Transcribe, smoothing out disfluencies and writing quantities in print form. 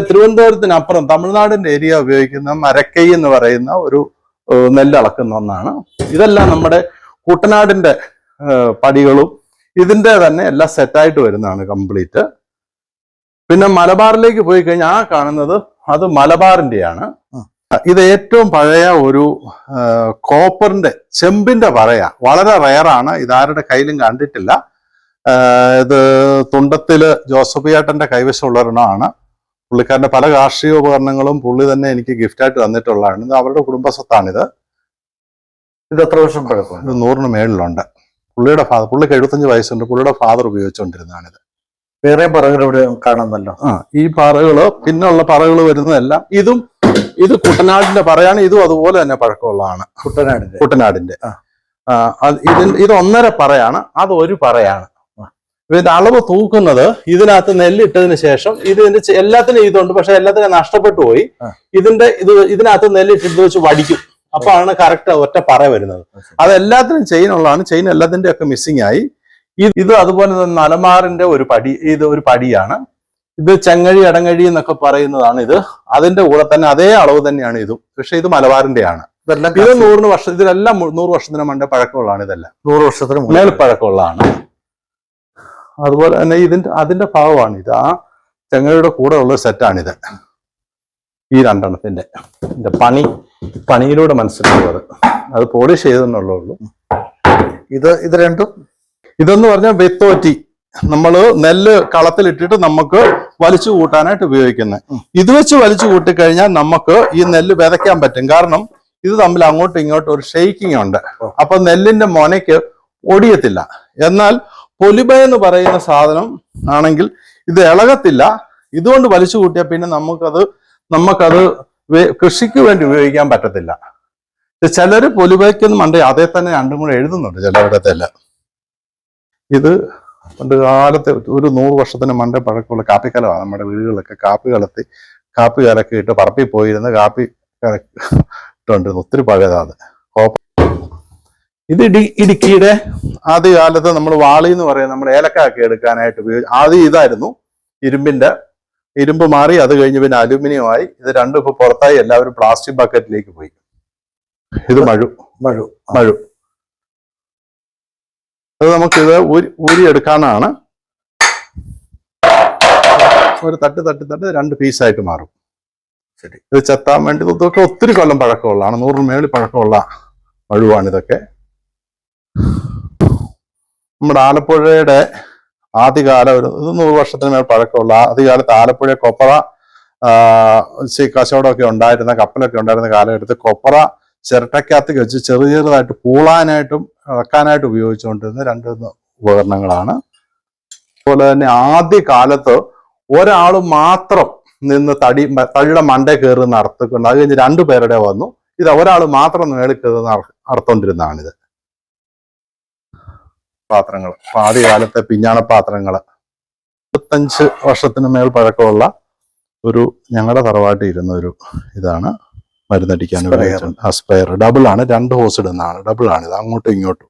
തിരുവനന്തപുരത്തിനപ്പുറം തമിഴ്നാടിന്റെ ഏരിയ ഉപയോഗിക്കുന്ന മരക്കൈ എന്ന് പറയുന്ന ഒരു നെല്ല് അളക്കുന്ന ഒന്നാണ്. ഇതെല്ലാം നമ്മുടെ കുട്ടനാടിന്റെ പടികളും ഇതിന്റെ തന്നെ എല്ലാം സെറ്റായിട്ട് വരുന്നതാണ് കംപ്ലീറ്റ്. പിന്നെ മലബാറിലേക്ക് പോയി കഴിഞ്ഞാൽ ആ കാണുന്നത് അത് മലബാറിന്റെയാണ്. ഇത് ഏറ്റവും പഴയ ഒരു കോപ്പറിന്റെ ചെമ്പിന്റെ പറയാ, വളരെ റയറാണ്, ഇതാരുടെ കയ്യിലും കണ്ടിട്ടില്ല. ഇത് തുണ്ടത്തില് ജോസഫിയേട്ടന്റെ കൈവശമുള്ള ഒരെണ്ണമാണ്. പുള്ളിക്കാരന്റെ പല കാർഷിക ഉപകരണങ്ങളും പുള്ളി തന്നെ എനിക്ക് ഗിഫ്റ്റായിട്ട് തന്നിട്ടുള്ളതാണ്. ഇത് അവരുടെ കുടുംബസ്വത്താണിത്. ഇത് എത്ര വർഷം പഴക്കം? ഇത് 100-ന് മേളിലുണ്ട്. പുള്ളിക്ക് 75 വയസ്സുണ്ട്. പുള്ളിയുടെ ഫാദർ ഉപയോഗിച്ചുകൊണ്ടിരുന്നതാണിത്. വേറെ പറകൾ ഇവിടെ കാണുന്നല്ലോ. ഈ പാറകള് പിന്നുള്ള പാറകൾ വരുന്നതെല്ലാം ഇത് കുട്ടനാടിന്റെ പറയാണ്. ഇതും അതുപോലെ തന്നെ പഴക്കമുള്ളതാണ്. കുട്ടനാടിന്റെ ഇത് 1.5 പറയാണ്, അത് 1 പറയാണ്. ഇതിന്റെ അളവ് തൂക്കുന്നത് ഇതിനകത്ത് നെല്ലിട്ടതിന് ശേഷം ഇതിന്റെ എല്ലാത്തിനും ഇതുണ്ട്, പക്ഷെ എല്ലാത്തിനും നഷ്ടപ്പെട്ടു പോയി. ഇതിനകത്ത് നെല്ലിട്ടിട്ട് വെച്ച് വടിക്കും. അപ്പാണ് കറക്റ്റ് ഒറ്റ പറ വരുന്നത്. അതെല്ലാത്തിനും ചെയിൻ ഉള്ളതാണ്. ചെയിൻ എല്ലാത്തിന്റെ ഒക്കെ മിസ്സിംഗ് ആയി. ഇത് അതുപോലെ തന്നെ നലമാറിന്റെ ഒരു പടിയാണ്. ഇത് ചെങ്ങഴി അടങ്ങഴി എന്നൊക്കെ പറയുന്നതാണ്. ഇത് അതിന്റെ കൂടെ തന്നെ അതേ അളവ് തന്നെയാണ് ഇതും, പക്ഷെ ഇത് മലബാറിന്റെയാണ്. ഇത് 100 വർഷം, ഇതിലെല്ലാം 100 വർഷത്തിന് മുന്നേ പഴക്കമുള്ളതാണ്. ഇതെല്ലാം 100 വർഷത്തിന് മേൽ പഴക്കമുള്ളതാണ്. അതുപോലെ തന്നെ അതിന്റെ ഭാഗമാണ് ഇത്. ആ ചെങ്ങഴിയുടെ കൂടെ ഉള്ള സെറ്റാണിത്. ഈ 2 എണ്ണത്തിന്റെ പണിയിലൂടെ മനസ്സിലാവുക. അത് പോളിഷ് ചെയ്തെന്നുള്ളൂ. ഇത് രണ്ടും ഇതെന്ന് പറഞ്ഞാൽ വെത്തോറ്റി, നമ്മള് നെല്ല് കളത്തിലിട്ടിട്ട് നമുക്ക് വലിച്ചു കൂട്ടാനായിട്ട് ഉപയോഗിക്കുന്നത്. ഇത് വെച്ച് വലിച്ചു കൂട്ടിക്കഴിഞ്ഞാൽ നമുക്ക് ഈ നെല്ല് വിതയ്ക്കാൻ പറ്റും. കാരണം ഇത് തമ്മിൽ അങ്ങോട്ടും ഇങ്ങോട്ടും ഒരു ഷെയ്ക്കിങ് ഉണ്ട്. അപ്പൊ നെല്ലിന്റെ മൊനയ്ക്ക് ഒടിയത്തില്ല. എന്നാൽ പൊലിബ എന്ന് പറയുന്ന സാധനം ആണെങ്കിൽ ഇത് ഇളകത്തില്ല. ഇതുകൊണ്ട് വലിച്ചു കൂട്ടിയാൽ പിന്നെ നമുക്കത് കൃഷിക്ക് വേണ്ടി ഉപയോഗിക്കാൻ പറ്റത്തില്ല. ചിലര് പൊലിബയ്ക്കൊന്നും മണ്ടേ അതേ തന്നെ 2 കൂടെ എഴുതുന്നുണ്ട് ചിലവിടത്തെല്ലാം. ഇത് പണ്ട് കാലത്തെ ഒരു 100 വർഷത്തിന് മണ്ടേ പഴക്കമുള്ള കാപ്പിക്കലമാണ്. നമ്മുടെ വീടുകളിലൊക്കെ കാപ്പി കലക്കി ഇട്ട് പറപ്പിൽ പോയിരുന്ന് കാപ്പി ഇട്ടുകൊണ്ടിരുന്നു. ഒത്തിരി പഴയതാണ്. ഇത് ഇടുക്കിയുടെ ആദ്യകാലത്ത് നമ്മൾ വാളി എന്ന് പറയുന്നത് നമ്മുടെ ഏലക്കായൊക്കെ എടുക്കാനായിട്ട് ആദ്യം ഇതായിരുന്നു. ഇരുമ്പ് മാറി, അത് കഴിഞ്ഞ് പിന്നെ അലുമിനിയം ആയി. ഇത് രണ്ടും ഇപ്പൊ പുറത്തായി, എല്ലാവരും പ്ലാസ്റ്റിക് ബക്കറ്റിലേക്ക് പോയി. ഇത് മഴു അത് നമുക്കിത് ഊരിയെടുക്കാനാണ്. ഒരു തട്ട് 2 പീസായിട്ട് മാറും. ശരി, ഇത് ചെത്താൻ വേണ്ടി ഇതൊക്കെ ഒത്തിരി കൊല്ലം പഴക്കമുള്ളതാണ്. 100-ന് മേളിൽ പഴക്കമുള്ള മഴുവാണ് ഇതൊക്കെ. നമ്മുടെ ആലപ്പുഴയുടെ ആദ്യകാലം ഇത് 100 വർഷത്തിന് മേൽ പഴക്കമുള്ള ആദ്യകാലത്ത് ആലപ്പുഴ കൊപ്പറ കച്ചവടമൊക്കെ ഉണ്ടായിരുന്ന, കപ്പലൊക്കെ ഉണ്ടായിരുന്ന കാലഘട്ടത്തിൽ കൊപ്പറ ചിരട്ടയ്ക്കകത്ത് വെച്ച് ചെറുതായിട്ട് പൂളാനായിട്ടും ഇളക്കാനായിട്ട് ഉപയോഗിച്ചുകൊണ്ടിരുന്ന 2 ഉപകരണങ്ങളാണ്. അതുപോലെ തന്നെ ആദ്യ കാലത്ത് ഒരാൾ മാത്രം നിന്ന് തടിയുടെ മണ്ടേ കയറി നടത്തിക്കൊണ്ട് അത് കഴിഞ്ഞ് 2 പേരുടെ വന്നു. ഇത് ഒരാൾ മാത്രം മേളിൽ കയറി നടത്തോണ്ടിരുന്നതാണിത്. പാത്രങ്ങൾ ആദ്യകാലത്തെ പിഞ്ഞാണപ്പാത്രങ്ങൾ 25 വർഷത്തിന് മേൽ പഴക്കമുള്ള ഞങ്ങളുടെ തറവാട്ടിൽ ഇരുന്ന ഇതാണ്. മരുന്നടിക്കാൻ ഉപയോഗിച്ചിട്ടുണ്ട്. സ്പെയർ ഡബിൾ ആണ്. 2 ഹോസ് ഇടുന്നതാണ്. ഡബിൾ ആണ് ഇത്, അങ്ങോട്ടും ഇങ്ങോട്ടും.